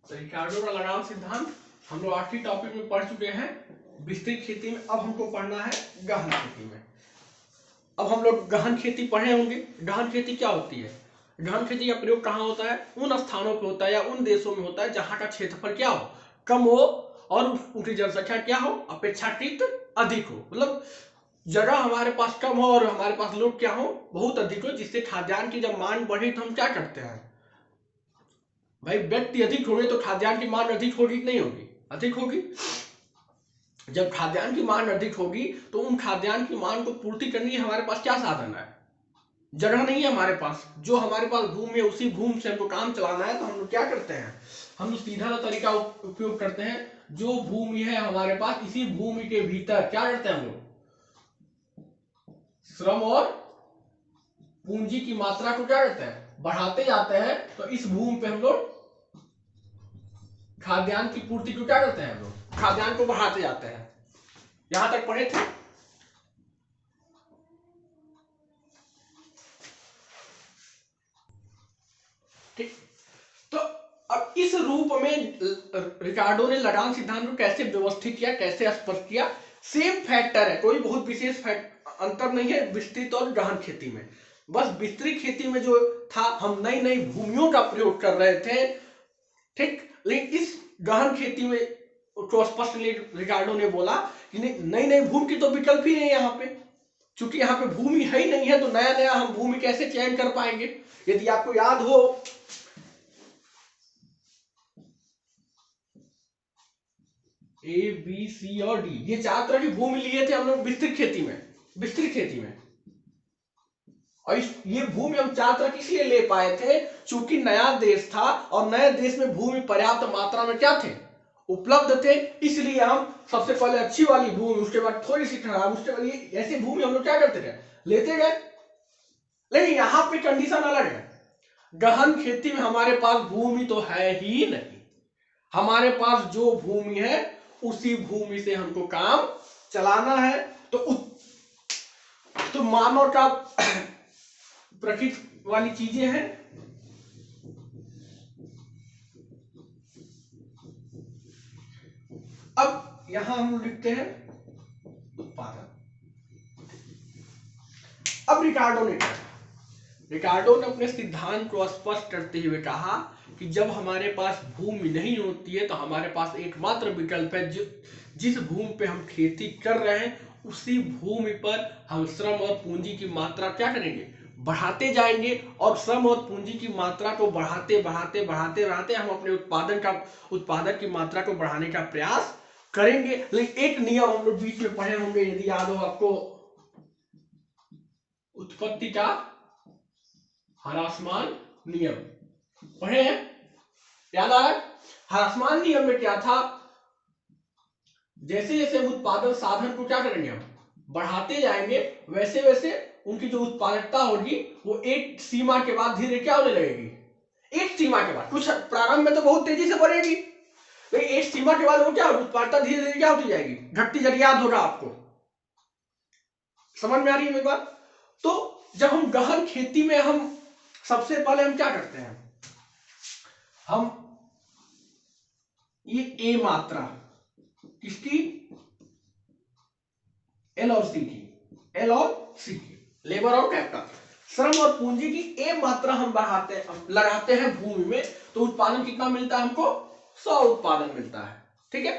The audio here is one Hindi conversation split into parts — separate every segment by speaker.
Speaker 1: रिकार्डो का लगाम सिद्धांत हम लोग आखिरी टॉपिक में पढ़ चुके हैं विस्तृत खेती में। अब हमको पढ़ना है गहन खेती में। अब हम लोग गहन खेती पढ़े होंगे। गहन खेती क्या होती है? गहन खेती का प्रयोग कहाँ होता है? उन स्थानों पे होता है या उन देशों में होता है जहाँ का क्षेत्रफल क्या हो, कम हो और उनकी जनसंख्या क्या हो, अपेक्षाकृत अधिक हो। मतलब जगह हमारे पास कम हो और हमारे पास लोग क्या हो, बहुत अधिक हो, जिससे खाद्यान्न की जब मांग बढ़े तो हम क्या करते हैं भाई, व्यक्ति अधिक होंगे तो खाद्यान्न की मांग अधिक होगी कि नहीं होगी? अधिक होगी। जब खाद्यान्न की मांग अधिक होगी तो उन खाद्यान्न की मांग को पूर्ति करने के हमारे पास क्या साधन है? जगह नहीं है हमारे पास। जो हमारे पास भूमि है उसी भूमि से हमको काम चलाना है, तो हम लोग क्या करते हैं, हम सीधा सा तरीका उपयोग करते हैं। जो भूमि है हमारे पास, इसी भूमि के भीतर क्या करते हैं हम लोग, श्रम और पूंजी की मात्रा को क्या करते हैं, बढ़ाते जाते हैं। तो इस भूमि पे हम लोग खाद्यान्न की पूर्ति को क्या करते हैं, हम लोग खाद्यान्न को बढ़ाते जाते हैं। यहां तक पढ़े थे। ठीक, तो अब इस रूप में रिकार्डो ने लगान सिद्धांत को कैसे व्यवस्थित किया, कैसे स्पष्ट किया। सेम फैक्टर है, कोई बहुत विशेष अंतर नहीं है विस्तृत और गहन खेती में। बस विस्तृत खेती में जो था, हम नई नई भूमियों का प्रयोग कर रहे थे, ठीक। लेकिन इस गहन खेती में तो स्पष्ट रिकार्डो ने बोला कि नई नई भूमि की तो विकल्प ही नहीं यहाँ पे। चूंकि यहाँ पे भूमि है ही नहीं है, तो नया नया हम भूमि कैसे चयन कर पाएंगे? यदि आपको याद हो, ए बी सी और डी, ये चार तरह की भूमि लिए थे हम लोग विस्तृत खेती में। विस्तृत खेती में और ये भूमि हम चार तरह की इसलिए ले पाए थे चूंकि नया देश था और नए देश में भूमि पर्याप्त मात्रा में क्या थे, उपलब्ध थे। इसलिए हम सबसे पहले अच्छी वाली भूमि, उसके बाद थोड़ी सी खराब, उसके बाद ऐसी भूमि हम लोग क्या करते थे, लेते गए। लेकिन यहां पे कंडीशन अलग है। गहन खेती में हमारे पास भूमि तो है ही नहीं। हमारे पास जो भूमि है उसी भूमि से हमको काम चलाना है। तो मानव का प्रकृति वाली चीजें हैं। अब यहां हम लिखते हैं उत्पादन। अब रिकार्डो ने क्या, रिकार्डो ने अपने सिद्धांत को स्पष्ट करते हुए कहा कि जब हमारे पास भूमि नहीं होती है तो हमारे पास एकमात्र विकल्प है, जिस भूमि पे हम खेती कर रहे हैं उसी भूमि पर हम श्रम और पूंजी की मात्रा क्या करेंगे, बढ़ाते जाएंगे। और श्रम और पूंजी की मात्रा को बढ़ाते बढ़ाते बढ़ाते बढ़ाते हम अपने उत्पादन की मात्रा को बढ़ाने का प्रयास करेंगे। लेकिन एक नियम हम लोग बीच में पढ़े होंगे, यदि याद हो आपको, उत्पत्ति का ह्रासमान नियम पढ़े हैं, याद आ रहा है? ह्रासमान नियम में क्या था, जैसे जैसे उत्पादन साधन को क्या करेंगे, हम बढ़ाते जाएंगे, वैसे वैसे उनकी जो उत्पादकता होगी वो एक सीमा के बाद धीरे क्या होने लगेगी। एक सीमा के बाद, कुछ प्रारंभ में तो बहुत तेजी से बढ़ेगी, लेकिन एक सीमा के बाद वो क्या होगी, उत्पादकता धीरे धीरे क्या होती जाएगी, घटती जाएगी। याद होगा आपको, समझ में आ रही है मेरी बात? तो जब हम गहन खेती में हम सबसे पहले हम क्या करते हैं, हम ये ए मात्रा किसकी, एल और सी की, एल और सी की, लेबर और कैपिटल, श्रम और पूंजी की ए मात्रा हम लगाते हैं भूमि में, तो उत्पादन कितना मिलता है हमको, 100 उत्पादन मिलता है। ठीक है।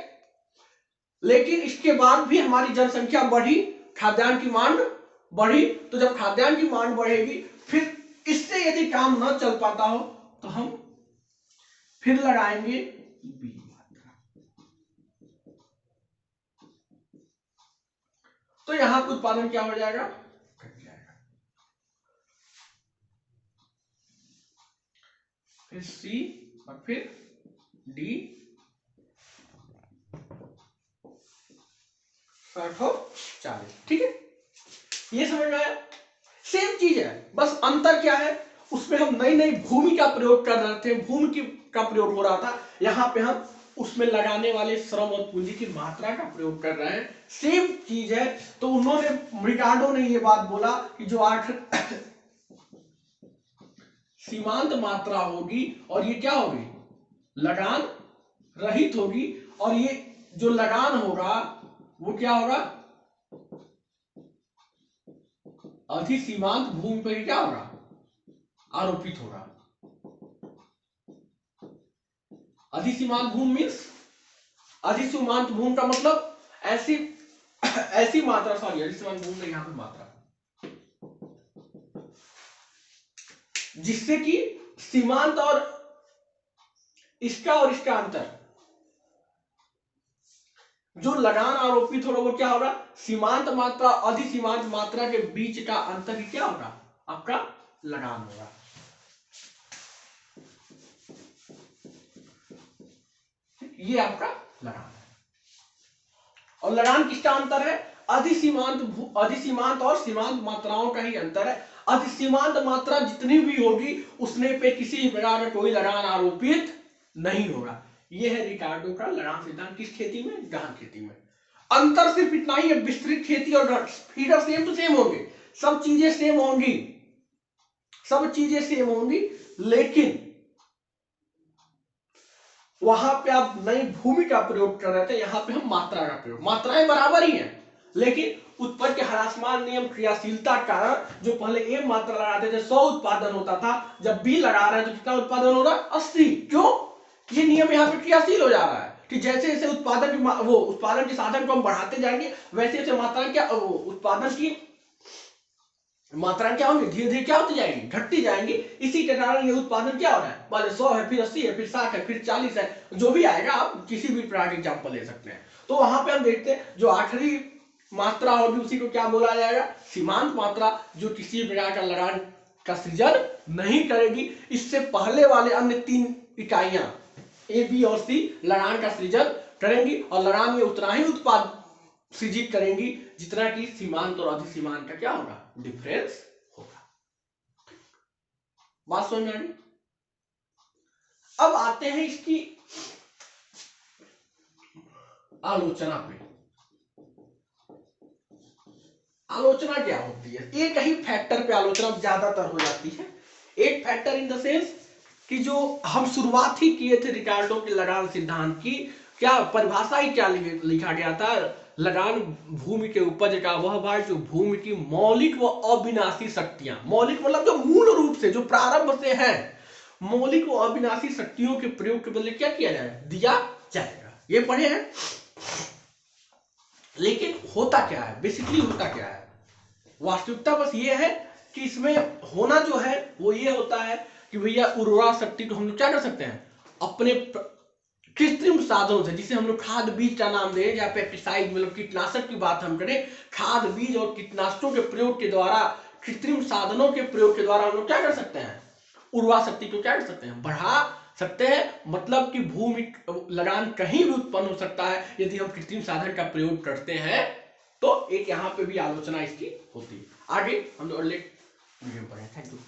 Speaker 1: लेकिन इसके बाद भी हमारी जनसंख्या बढ़ी, खाद्यान्न की मांग बढ़ी। तो जब खाद्यान्न की मांग बढ़ेगी, फिर इससे यदि काम न चल पाता हो तो हम फिर लगाएंगे बी मात्रा। तो यहां पर उत्पादन क्या हो जाएगा, घट जाएगा। फिर सी और फिर डी, 40। ठीक है, ये समझ में आया? सेम चीज है, बस अंतर क्या है, उसमें हम नई नई भूमि का प्रयोग कर रहे थे, भूमि का प्रयोग हो रहा था। यहां पे हम उसमें लगाने वाले श्रम और पूंजी की मात्रा का प्रयोग कर रहे हैं। सेम चीज है। तो उन्होंने, रिकार्डो ने ये बात बोला कि जो आखिर सीमांत मात्रा होगी और ये क्या होगी, लगान रहित होगी, और ये जो लगान होगा वो क्या होगा, अधिसीमांत भूमि पर क्या होगा, आरोपित होगा। अधिसीमांत भूमि मीन्स, अधिसीमांत भूमि का मतलब ऐसी मात्रा, सॉरी अधिसीमांत भूमि में यहाँ पे मात्रा, जिससे कि सीमांत और इसका अंतर, जो लगान आरोपित होगा वो क्या होगा, सीमांत मात्रा अधिसीमांत मात्रा के बीच का अंतर ही क्या होगा, आपका लगान होगा। ये आपका लगान है। और लगान किसका अंतर है, अधिसीमांत और सीमांत मात्राओं का ही अंतर है। अधिसीमांत मात्रा जितनी भी होगी उसने पे किसी प्रकार का कोई लगान आरोपित नहीं होगा। यह है रिकार्डो का लगान सिद्धांत। किस खेती में, गहन खेती में। अंतर सिर्फ इतना ही है, विस्तृत खेती और फीडर सेम टू सेम होंगे, सब चीजें सेम होंगी, सब चीजें सेम होंगी, लेकिन वहां पे आप नई भूमि का प्रयोग कर रहे थे, यहां पे हम मात्रा का प्रयोग, मात्राएं बराबर ही हैं, लेकिन उत्पन्न के ह्रासमान नियम क्रियाशीलता के कारण जो पहले ए मात्रा लगाते थे 100 उत्पादन होता था, जब बी लगा रहे हैं तो कितना उत्पादन हो रहा है, 80। क्यों, ये नियम यहाँ पे क्रियाशील हो जा रहा है कि जैसे जैसे उत्पादन के साधन को हम बढ़ाते जाएंगे, वैसे वैसे मात्रा क्या उत्पादन की मात्रा क्या होंगी, धीरे धीरे क्या होती जाएंगी, घटती जाएंगी। इसी के कारण ये उत्पादन क्या हो रहा है, पहले 100 है, फिर 80 है, फिर 60 है, फिर 40 है, जो भी आएगा आप किसी भी प्रकार के एग्जाम्पल ले सकते हैं। तो वहां पे हम देखते हैं जो आखिरी मात्रा होगी उसी को क्या बोला जाएगा, सीमांत मात्रा, जो किसी प्रकार का लगान का सृजन नहीं करेगी। इससे पहले वाले अन्य 3 इकाइयां ए, बी और सी लगान का सृजन करेंगी, और लगान में उतना ही उत्पाद सृजित करेंगी जितना कि सीमांत और अधिसीमांत का क्या होगा, डिफरेंस होगा। बात समझ में आ गई। अब आते हैं इसकी आलोचना पे। आलोचना क्या होती है, एक ही फैक्टर पे आलोचना ज्यादातर हो जाती है। एक फैक्टर इन द सेंस कि जो हम शुरुआत ही किए थे रिकार्डो के लगान सिद्धांत की, क्या परिभाषा ही क्या लिखा गया था, लगान भूमि के उपज का वह भाग जो भूमि की मौलिक व अविनाशी शक्तियां, मौलिक मतलब जो मूल रूप से जो प्रारंभ से है, मौलिक व अविनाशी शक्तियों के प्रयोग के बदले क्या किया जाएगा, दिया जाएगा। ये पढ़े हैं। लेकिन होता क्या है, बेसिकली होता क्या है, वास्तविकता बस ये है कि इसमें होना जो है वो ये होता है कि भैया उर्वरा शक्ति को हम लोग क्या कर सकते हैं, अपने कृत्रिम साधनों से, जिसे हम लोग खाद बीज का नाम दें या पेस्टिसाइड मतलब कीटनाशक की बात हम करें, खाद बीज और कीटनाशकों के प्रयोग के द्वारा, कृत्रिम साधनों के प्रयोग के द्वारा हम लोग क्या कर सकते हैं, उर्वरा शक्ति को क्या कर सकते हैं, बढ़ा सकते हैं। मतलब कि भूमि लगान कहीं भी उत्पन्न हो सकता है यदि हम कृत्रिम साधन का प्रयोग करते हैं। तो एक यहाँ पे भी आलोचना इसकी होती है। आगे हम लोग अगले वीडियो में पढ़ें। Thank you.